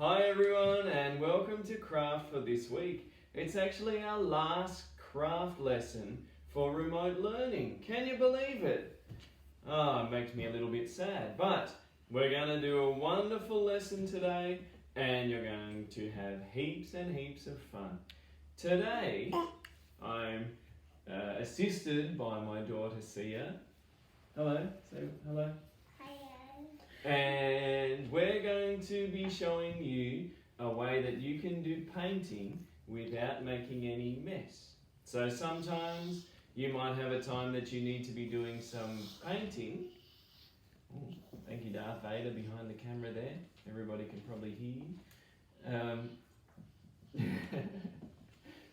Hi everyone and welcome to craft for this week. It's actually our last craft lesson for remote learning. Can you believe it? It makes me a little bit sad, but we're going to do a wonderful lesson today and you're going to have heaps and heaps of fun. Today I'm assisted by my daughter Sia. Hello, say hello. And we're going to be showing you a way that you can do painting without making any mess. So sometimes you might have a time that you need to be doing some painting. Ooh, thank you Darth Vader behind the camera there. Everybody can probably hear you.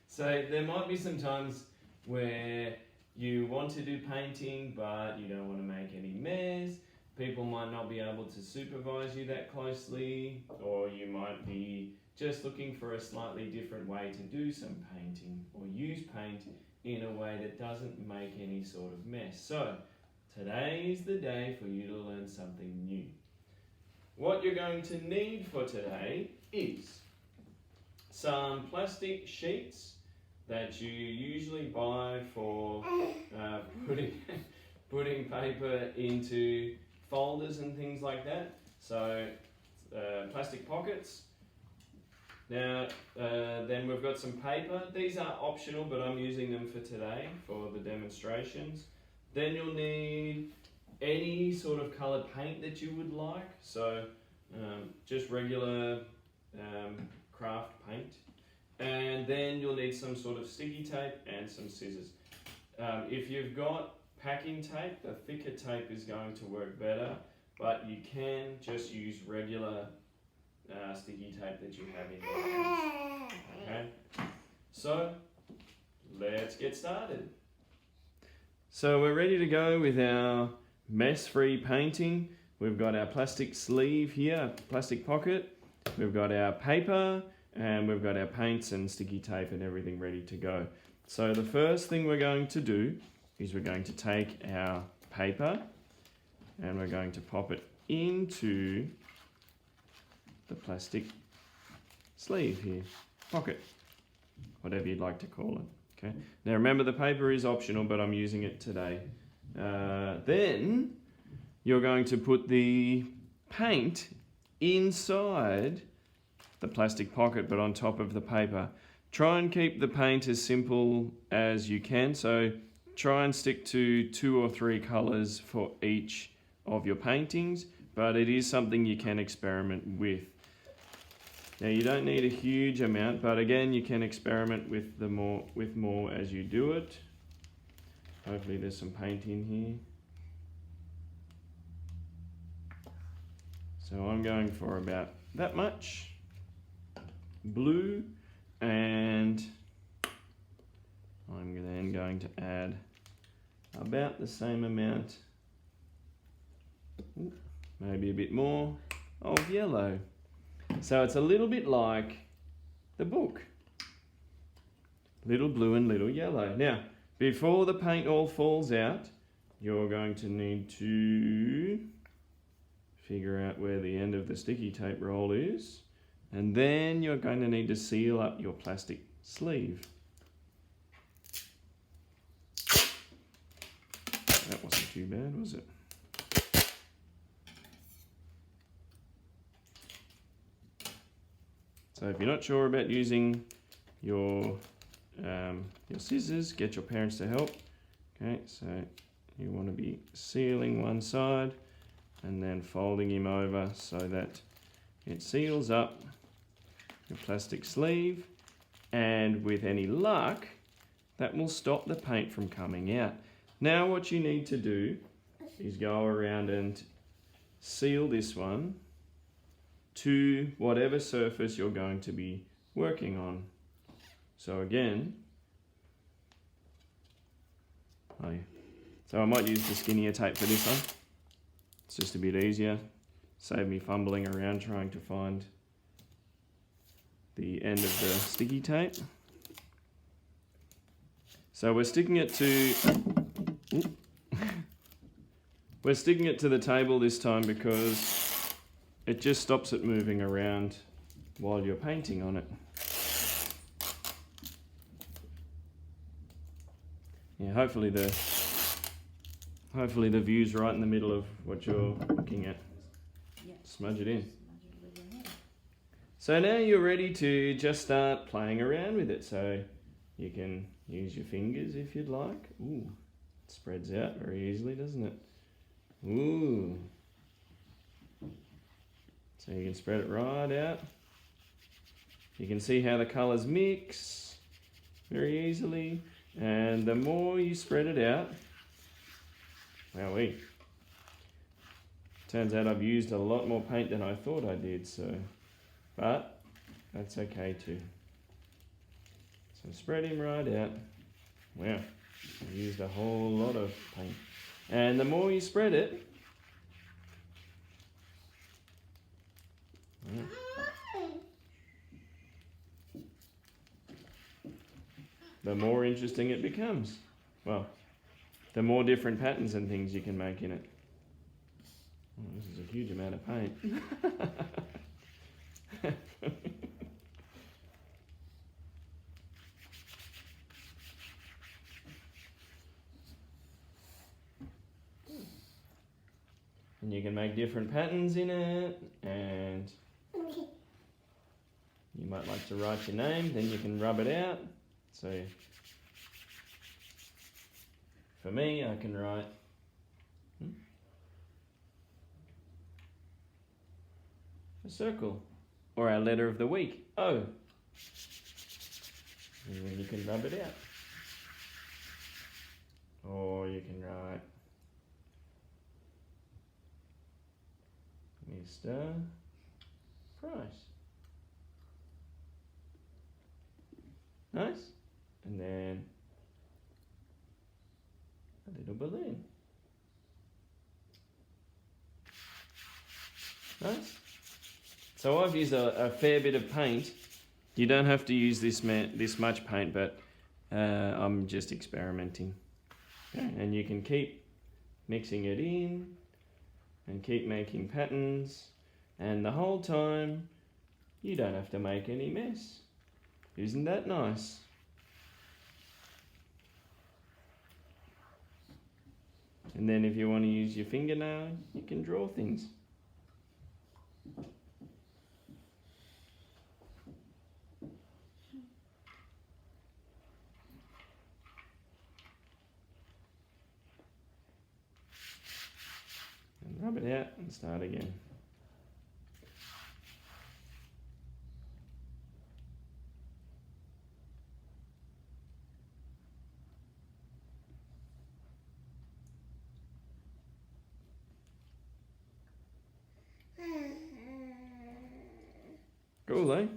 So there might be some times where you want to do painting but you don't want to make any mess. People might not be able to supervise you that closely, or you might be just looking for a slightly different way to do some painting or use paint in a way that doesn't make any sort of mess. So today is the day for you to learn something new. What you're going to need for today is some plastic sheets that you usually buy for putting paper into folders and things like that. So plastic pockets. Now then we've got some paper. These are optional but I'm using them for today for the demonstrations. Then you'll need any sort of coloured paint that you would like. So just regular craft paint. And then you'll need some sort of sticky tape and some scissors. If you've got packing tape, the thicker tape is going to work better, but you can just use regular sticky tape that you have in your hands. Okay, so let's get started. So we're ready to go with our mess-free painting. We've got our plastic sleeve here, plastic pocket. We've got our paper and we've got our paints and sticky tape and everything ready to go. So the first thing we're going to do is we're going to take our paper and we're going to pop it into the plastic sleeve here, pocket, whatever you'd like to call it. Okay. Now remember the paper is optional but I'm using it today. Then you're going to put the paint inside the plastic pocket but on top of the paper. Try and keep the paint as simple as you can, so try and stick to 2 or 3 colours for each of your paintings, but it is something you can experiment with. Now you don't need a huge amount, but again you can experiment with more as you do it. Hopefully there's some paint in here. So I'm going for about that much blue, and I'm then going to add about the same amount, maybe a bit more, of yellow. So it's a little bit like the book. Little blue and little yellow. Now, before the paint all falls out, you're going to need to figure out where the end of the sticky tape roll is, and then you're going to need to seal up your plastic sleeve. That wasn't too bad, was it? So if you're not sure about using your scissors, get your parents to help. Okay, so you want to be sealing one side and then folding him over so that it seals up your plastic sleeve, and with any luck that will stop the paint from coming out. Now what you need to do is go around and seal this one to whatever surface you're going to be working on. So again, so I might use the skinnier tape for this one. It's just a bit easier. Save me fumbling around trying to find the end of the sticky tape. So we're sticking it to the table this time because it just stops it moving around while you're painting on it. Yeah, hopefully the view's right in the middle of what you're looking at. Yeah. Smudge it in. Smudge it with your hand. So now you're ready to just start playing around with it. So you can use your fingers if you'd like. Ooh, it spreads out very easily, doesn't it? Ooh. So you can spread it right out. You can see how the colours mix very easily. And the more you spread it out, wowee. Turns out I've used a lot more paint than I thought I did, but that's okay too. So spread him right out. Wow, I used a whole lot of paint. And the more you spread it, the more interesting it becomes. Well, the more different patterns and things you can make in it. Oh, this is a huge amount of paint. And you can make different patterns in it, and you might like to write your name, then you can rub it out. So for me, I can write a circle, or our letter of the week, O. And then you can rub it out. Or you can write Mr. Price. Nice. And then a little balloon. Nice. So I've used a fair bit of paint. You don't have to use this much paint, but I'm just experimenting. Okay. And you can keep mixing it in and keep making patterns, and the whole time you don't have to make any mess. Isn't that nice? And then if you want to use your fingernail, you can draw things. And rub it out and start again. Cool, eh?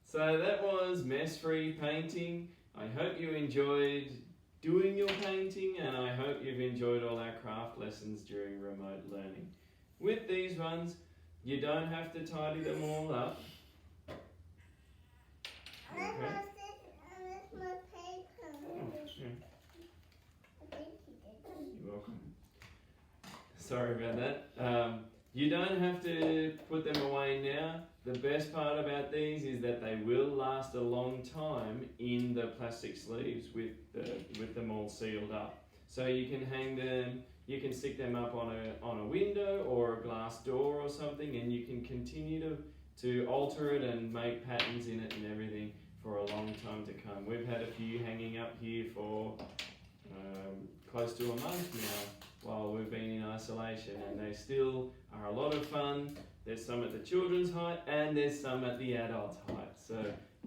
So that was mess-free painting. I hope you enjoyed doing your painting, and I hope you've enjoyed all our craft lessons during remote learning. With these ones, you don't have to tidy them all up. Okay. You're welcome. Sorry about that. You don't have to put them away now. The best part about these is that they will last a long time in the plastic sleeves with them all sealed up. So you can hang them, you can stick them up on a window or a glass door or something, and you can continue to alter it and make patterns in it and everything for a long time to come. We've had a few hanging up here for close to a month now while we've been in isolation, and they still are a lot of fun. There's some at the children's height and there's some at the adults' height, so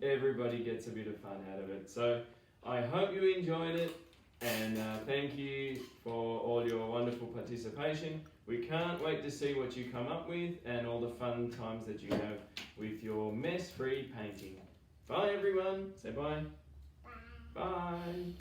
everybody gets a bit of fun out of it. So I hope you enjoyed it, and thank you for all your wonderful participation. We can't wait to see what you come up with and all the fun times that you have with your mess-free painting. Bye everyone, say bye. Bye. Bye.